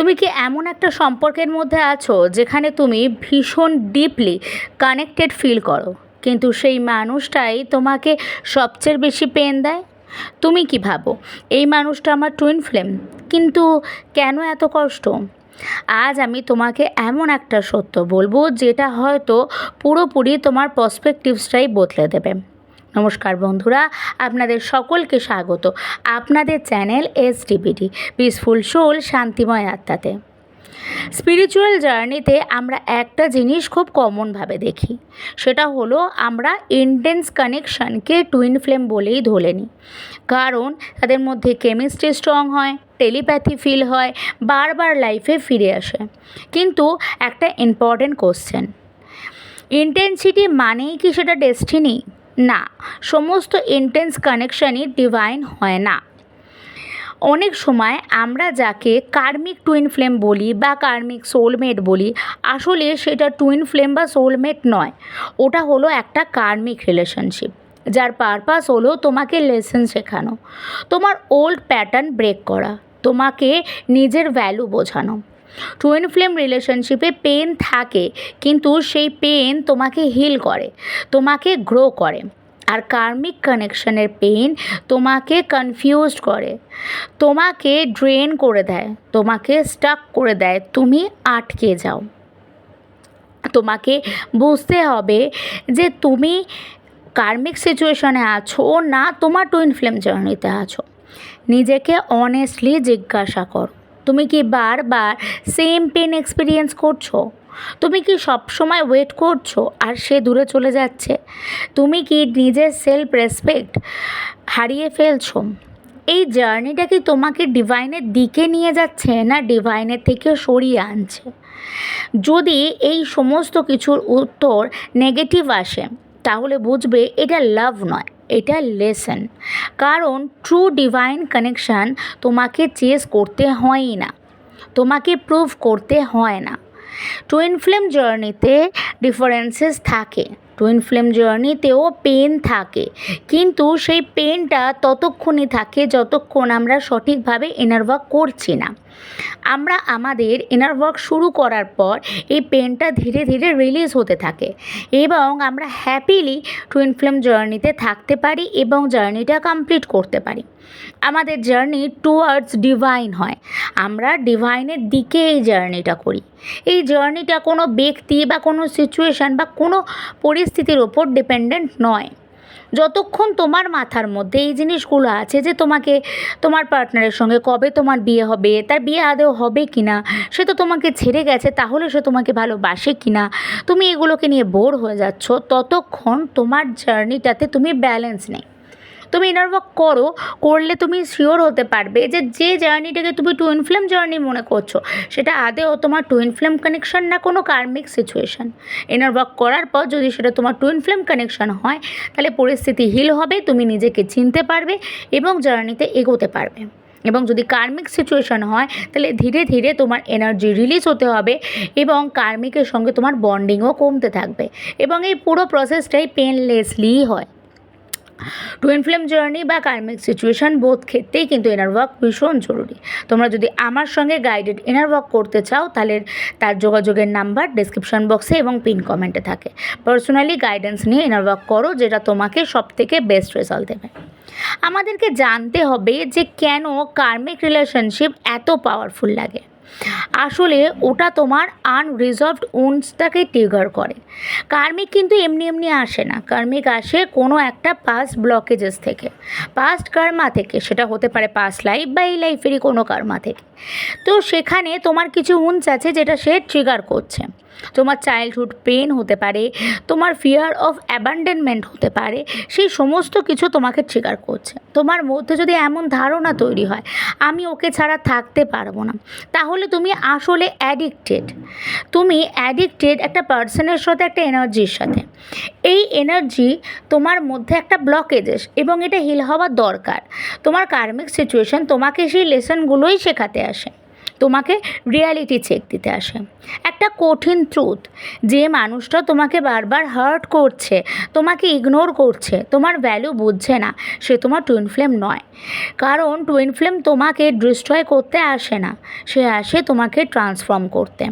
তুমি কি এমন একটা সম্পর্কের মধ্যে আছো যেখানে তুমি ভীষণ ডিপলি কানেক্টেড ফিল করো, কিন্তু সেই মানুষটাই তোমাকে সবচেয়ে বেশি পেন দেয়? তুমি কি ভাবো, এই মানুষটা আমার টুইন ফ্লেম? কিন্তু কেন এত কষ্ট? আজ আমি তোমাকে এমন একটা সত্য বলবো যেটা হয়তো পুরোপুরি তোমার পার্সপেক্টিভসটাই বদলে দেবে। নমস্কার বন্ধুরা, আপনাদের সকলকে স্বাগত আপনাদের চ্যানেল SDPD পিসফুল সোল, শান্তিময় আত্মাতে। স্পিরিচুয়াল জার্নিতে আমরা একটা জিনিস খুব কমনভাবে দেখি, সেটা হলো আমরা ইন্টেন্স কানেকশানকে টুইন ফ্লেম বলেই ধরে নিই। কারণ তাদের মধ্যে কেমিস্ট্রি স্ট্রং হয়, টেলিপ্যাথি ফিল হয়, বারবার লাইফে ফিরে আসে। কিন্তু একটা ইম্পর্টেন্ট কোশ্চেন, ইন্টেন্সিটি মানেই কি সেটা ডেস্টিনি? না, সমস্ত ইন্টেন্স কানেকশানই ডিভাইন হয় না। অনেক সময় আমরা যাকে কার্মিক টুইন ফ্লেম বলি বা কার্মিক সোলমেট বলি, আসলে সেটা টুইন ফ্লেম বা সোলমেট নয়। ওটা হলো একটা কার্মিক রিলেশনশিপ যার পারপাস হলো তোমাকে লেসন শেখানো, তোমার ওল্ড প্যাটার্ন ব্রেক করা, তোমাকে নিজের ভ্যালু বোঝানো। টুইন ফ্লেম রিলেশনশিপে পেন থাকে, কিন্তু সেই পেন তোমাকে হিল করে, তোমাকে গ্রো করে। আর কার্মিক কানেকশনের পেন তোমাকে কনফিউজড করে, তোমাকে ড্রেন করে দেয়, তোমাকে স্টাক করে দেয়, তুমি আটকে যাও। তোমাকে বুঝতে হবে যে তুমি কার্মিক সিচুয়েশনে আছো না তোমার টুইন ফ্লেম জার্নিতে আছো। নিজেকে অনেস্টলি জিজ্ঞাসা করো, তুমি কি বারবার সেম পেন এক্সপিরিয়েন্স করছো? তুমি কি সবসময় ওয়েট করছো আর সে দূরে চলে যাচ্ছে? তুমি কি নিজের সেলফ রেসপেক্ট হারিয়ে ফেলছো? এই জার্নিটা কি তোমাকে ডিভাইনের দিকে নিয়ে যাচ্ছে না ডিভাইনের থেকে সরিয়ে আনছে? যদি এই সমস্ত কিছুর উত্তর নেগেটিভ আসে, তাহলে বুঝবে এটা লাভ নয়, এটা লেসন। কারণ ট্রু ডিভাইন কানেকশান তোমাকে চেস করতে হয়ই না, তোমাকে প্রুভ করতে হয় না। টুইন ফ্লেম জার্নিতে ডিফারেন্সেস থাকে, টুইন ফ্লেম জার্নিতেও পেন থাকে, কিন্তু সেই পেনটা ততক্ষণই থাকে যতক্ষণ আমরা সঠিকভাবে ইনার ওয়ার্ক করছি না। আমরা আমাদের ইনার ওয়ার্ক শুরু করার পর এই পেনটা ধীরে ধীরে রিলিজ হতে থাকে এবং আমরা হ্যাপিলি টুইন ফ্লেম জার্নিতে থাকতে পারি এবং জার্নিটা কমপ্লিট করতে পারি। আমাদের জার্নি টুয়ার্ডস ডিভাইন হয়, আমরা ডিভাইনের দিকে এই জার্নিটা করি। এই জার্নিটা কোনো ব্যক্তি বা কোনো সিচুয়েশান বা কোনো পরিস্থিতির ওপর ডিপেন্ডেন্ট নয়। যতক্ষণ তোমার মাথার মধ্যে এই জিনিসগুলো আছে যে তোমাকে তোমার পার্টনারের সঙ্গে কবে তোমার বিয়ে হবে, তার বিয়ে আদৌ হবে কি না, সে তো তোমাকে ছেড়ে গেছে, তাহলে সে তোমাকে ভালোবাসে কি না, তুমি এগুলোকে নিয়ে বোর হয়ে যাচ্ছ, ততক্ষণ তোমার জার্নিটাতে তুমি ব্যালেন্স নেই। তুমি ইনার ওয়ার্ক করলে তুমি শিওর হতে পারবে যে যে জার্নিটাকে তুমি টুইন ফ্লেম জার্নি মনে করছো, সেটা আদেও তোমার টুইন ফ্লেম কানেকশন না কোনো কার্মিক সিচুয়েশান। ইনার ওয়ার্ক করার পর যদি সেটা তোমার টুইন ফ্লেম কানেকশন হয়, তাহলে পরিস্থিতি হিল হবে, তুমি নিজেকে চিনতে পারবে এবং জার্নিতে এগোতে পারবে। এবং যদি কার্মিক সিচুয়েশান হয়, তাহলে ধীরে ধীরে তোমার এনার্জি রিলিজ হতে হবে এবং কার্মিকের সঙ্গে তোমার বন্ডিংও কমতে থাকবে এবং এই পুরো প্রসেসটাই পেনলেসলিই হয়। টুইন ফ্লেম জার্নি বা কার্মিক সিচুয়েশান বোধ ক্ষেত্রেই কিন্তু ইনার ওয়ার্ক ভীষণ জরুরি। তোমরা যদি আমার সঙ্গে গাইডেড ইনার ওয়ার্ক করতে চাও, তাহলে তার যোগাযোগের নাম্বার ডেসক্রিপশন বক্সে এবং পিন কমেন্টে থাকে। পার্সোনালি গাইডেন্স নিয়ে ইনার ওয়ার্ক করো, যেটা তোমাকে সবথেকে বেস্ট রেজাল্ট দেবে। আমাদেরকে জানতে হবে যে কেন কার্মিক রিলেশনশিপ এত পাওয়ারফুল লাগে। আসলে ওটা তোমার আনরিজলভড উন্ডসটাকে ট্রিগার করে। কার্মিক কিন্তু এমনি এমনি আসে না, কার্মিক আসে কোনো একটা পাস্ট ব্লকেজেস থেকে, পাস্ট কার্মা থেকে। সেটা হতে পারে পাস্ট লাইফ বা এই লাইফেরই কোনো কার্মা থেকে। তো সেখানে তোমার কিছু উন্ডস আছে যেটা সে ট্রিগার করছে। তোমার চাইল্ডহুড পেন হতে পারে, তোমার ফিয়ার অফ অ্যাবান্ডনমেন্ট হতে পারে, সেই সমস্ত কিছু তোমাকে ট্রিগার করছে। তোমার মধ্যে যদি এমন ধারণা তৈরি হয় আমি ওকে ছাড়া থাকতে পারবো না, তাহলে তুমি আসলে অ্যাডিক্টেড একটা পার্সনের সাথে, একটা এনার্জির সাথে। এই এনার্জি তোমার মধ্যে একটা ব্লকেজেস এবং এটা হিল হওয়া দরকার। তোমার কার্মিক সিচুয়েশন তোমাকে সেই লেসনগুলোই শেখাতে আসে। তোমাকে রিয়ালিটি চেক দিতে আসে। একটা কঠিন ট্রুথ, যে মানুষটা তোমাকে বারবার হার্ট করছে, তোমাকে ইগনোর করছে, তোমার ভ্যালু বুঝছে না, সে তোমার টুইন ফ্লেম নয়। কারণ টুইন ফ্লেম তোমাকে ডিস্ট্রয় করতে আসে না, সে আসে তোমাকে ট্রান্সফর্ম করতে।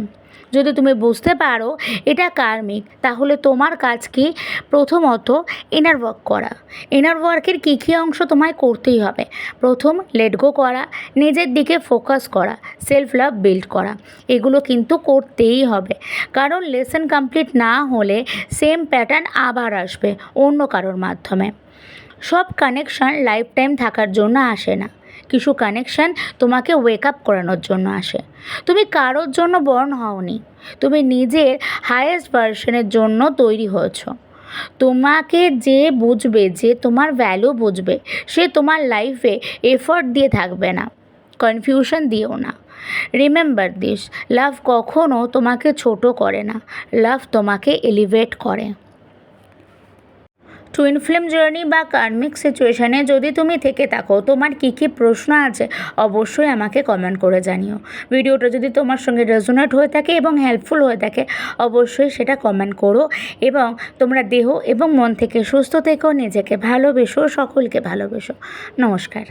যদি তুমি বুঝতে পারো এটা কার্মিক, তাহলে তোমার কাজ কি? প্রথমত ইনার ওয়ার্ক করা। ইনার ওয়ার্কের কী কী অংশ তোমায় করতেই হবে? প্রথম, লেট গো করা, নিজের দিকে ফোকাস করা, সেলফ লাভ বিল্ড করা। এগুলো কিন্তু করতেই হবে, কারণ লেসন কমপ্লিট না হলে সেম প্যাটার্ন আবার আসবে অন্য কারোর মাধ্যমে। সব কানেকশান লাইফ টাইম থাকার জন্য আসে না, কিছু কানেকশান তোমাকে ওয়েক আপ করানোর জন্য আসে। তুমি কারোর জন্য বর্ন হওনি, তুমি নিজের হায়েস্ট ভার্সনের জন্য তৈরি হয়েছ। তোমাকে যে বুঝবে, যে তোমার ভ্যালু বুঝবে, সে তোমার লাইফে এফর্ট দিয়ে থাকবে না, কনফিউশন দিও না। রিমেম্বার দিস, লাভ কখনো তোমাকে ছোট করে না, লাভ তোমাকে এলিভেট করে। টুইন ফ্লেম জার্নি বা কার্মিক সিচুয়েশানে যদি তুমি থেকে থাকো, তোমার কী কী প্রশ্ন আছে অবশ্যই আমাকে কমেন্ট করে জানিও। ভিডিওটা যদি তোমার সঙ্গে রেজোনেট হয়ে থাকে এবং হেল্পফুল হয়ে থাকে, অবশ্যই সেটা কমেন্ট করো। এবং তোমরা দেহ এবং মন থেকে সুস্থ থেকো, নিজেকে ভালোবেসো, সকলকে ভালোবেসো। নমস্কার।